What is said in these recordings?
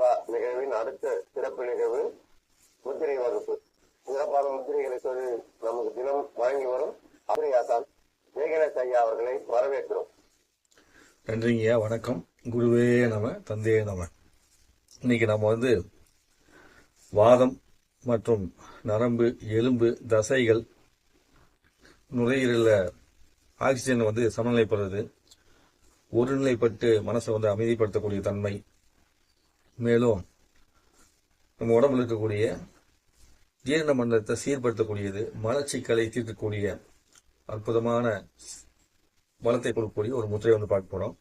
யோகா நிகழ்வின் அடுத்த சிறப்பு நிகழ்வு முத்திரை வகுப்பு. சிறப்பான முத்திரைகளை சொல்லி நமக்கு தினம் வழங்கி வரும் ஆசான் மேகராஜ் ஐயா அவர்களை வரவேற்கிறோம். நன்றிங்கய்யா, வணக்கம். குருவே நம, தந்தையே நம. இன்னைக்கு நம்ம வாதம் மற்றும் நரம்பு, எலும்பு, தசைகள், நுரையீரல ஆக்சிஜன் சமநிலைப்படுறது, ஒருநிலைப்பட்டு மனசை அமைதிப்படுத்தக்கூடிய தன்மை, மேலும் நம்ம உடம்புல இருக்கக்கூடிய ஜீரண மண்டலத்தை சீர்படுத்தக்கூடியது, மலச்சிக்கலை தீர்க்கக்கூடிய அற்புதமான பலத்தை கொடுக்கக்கூடிய ஒரு முத்திரை பார்க்க போறோம்.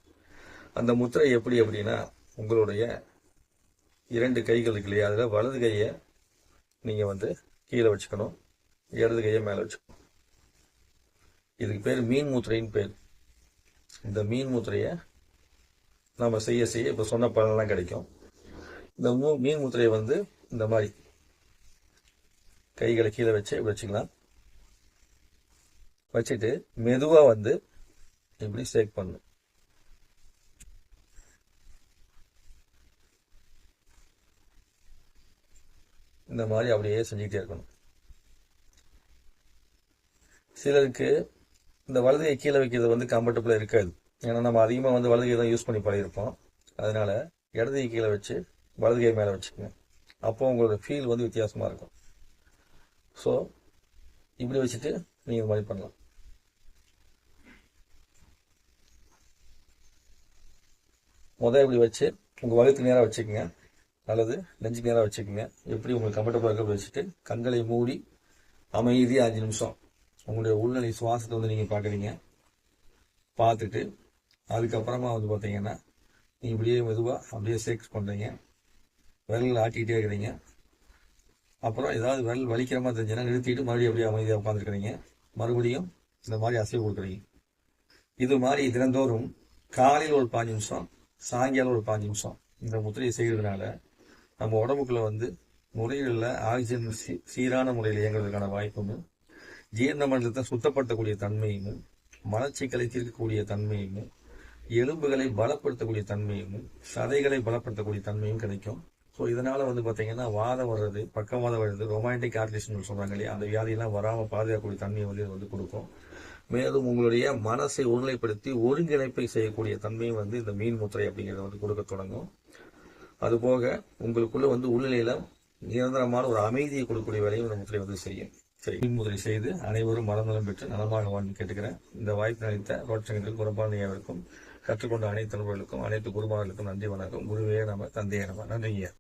அந்த முத்திரை எப்படி அப்படின்னா, உங்களுடைய 2 கைகள் இருக்கு இல்லையா, அதுல வலது கையை நீங்க கீழே வச்சுக்கணும், இடது கையை மேல வச்சுக்கணும். இதுக்கு பேர் மீன் முத்திரைன்னு பேர். இந்த மீன் முத்திரைய நாம செய்ய செய்ய இப்ப சொன்ன பலன்லாம் கிடைக்கும். இந்த மீன் முத்திரையை இந்த மாதிரி கைகளை கீழே வச்சு வச்சுக்கலாம். வச்சுட்டு மெதுவா இப்படி ஷேக் பண்ணணும். இந்த மாதிரி அப்படியே செஞ்சுக்கிட்டே இருக்கணும். சிலருக்கு இந்த வலதுகை கீழே வைக்கிறது கம்ஃபர்டபுளா இருக்காது. ஏன்னா நம்ம அதிகமா வலதுகை தான் யூஸ் பண்ணி பழகிருப்போம். அதனால இடதுகை கீழே வச்சு வலதுகை மேல வச்சுக்கோங்க. அப்போ உங்களோட ஃபீல் வித்தியாசமா இருக்கும். ஸோ இப்படி வச்சுட்டு நீங்க இந்த மாதிரி பண்ணலாம். இப்படி வச்சு உங்க வகுத்துக்கு நேரம் வச்சுக்கோங்க, அல்லது நெஞ்சுக்கு நேரம் வச்சுக்கோங்க. எப்படி உங்களுக்கு கம்ஃபர்டபுளா இருக்க வச்சுட்டு கண்களை மூடி அமைதியா 5 நிமிஷம் உங்களுடைய உள்நிலை சுவாசத்தை நீங்க பாக்குறீங்க. பார்த்துட்டு அதுக்கப்புறமா பாத்தீங்கன்னா நீங்க இப்படியே மெதுவா அப்படியே ஷேக்ஸ் பண்றீங்க, விரல் ஆட்டிக்கிட்டே இருக்கிறீங்க. அப்புறம் ஏதாவது விரல் வலிக்கிற மாதிரி தெரிஞ்சுன்னா நிறுத்திட்டு மறுபடியும் அப்படியே அமைதியாக உட்காந்துருக்கிறீங்க. மறுபடியும் இந்த மாதிரி அசைவு கொடுக்குறீங்க. இது மாதிரி தினந்தோறும் காலையில் ஒரு 5 நிமிஷம், சாயங்காலம் ஒரு 5 நிமிஷம் இந்த முத்திரையை செய்யறதுனால நம்ம உடம்புக்குள்ள நுரையீரல்ல ஆக்சிஜன் சீரான முறையில் இயங்குறதுக்கான வாய்ப்பும், ஜீரண மண்டலத்தை சுத்தப்படுத்தக்கூடிய தன்மையும், மலச்சிக்கலை தீர்க்கக்கூடிய தன்மையும், எலும்புகளை பலப்படுத்தக்கூடிய தன்மையும், சதைகளை பலப்படுத்தக்கூடிய தன்மையும் கிடைக்கும். ஸோ இதனால பாத்தீங்கன்னா வாதம் வர்றது, பக்கவாதம் வருது, ரொமான்டிக் ஆர்டிஸ்ட்னு சொல்றாங்க இல்லையா, அந்த வியாதியெல்லாம் வராம பாதுகாக்கக்கூடிய தன்மையை இது கொடுக்கும். மேலும் உங்களுடைய மனசை ஒருநிலைப்படுத்தி ஒருங்கிணைப்பை செய்யக்கூடிய தன்மையும் இந்த மீன் முத்திரை அப்படிங்கிறத கொடுக்க தொடங்கும். அதுபோக உங்களுக்குள்ள உள்நிலையில நிரந்தரமான ஒரு அமைதியை கொடுக்கக்கூடிய வேலையும் இந்த முத்திரை செய்யும். சரி, மீன் முத்திரை செய்து அனைவரும் மனநலம் பெற்று நலமாக வாழ்ந்து கேட்டுக்கிறேன். இந்த வாய்ப்பு அளித்த ரோட்சங்கத்தில் குரபானையாவிற்கும் கற்றுக்கொண்ட அனைத்து நண்பர்களுக்கும், அனைத்து குருமார்களுக்கும் நன்றி, வணக்கம். குருவே நம, தந்தையே நம. நன்றிங்க.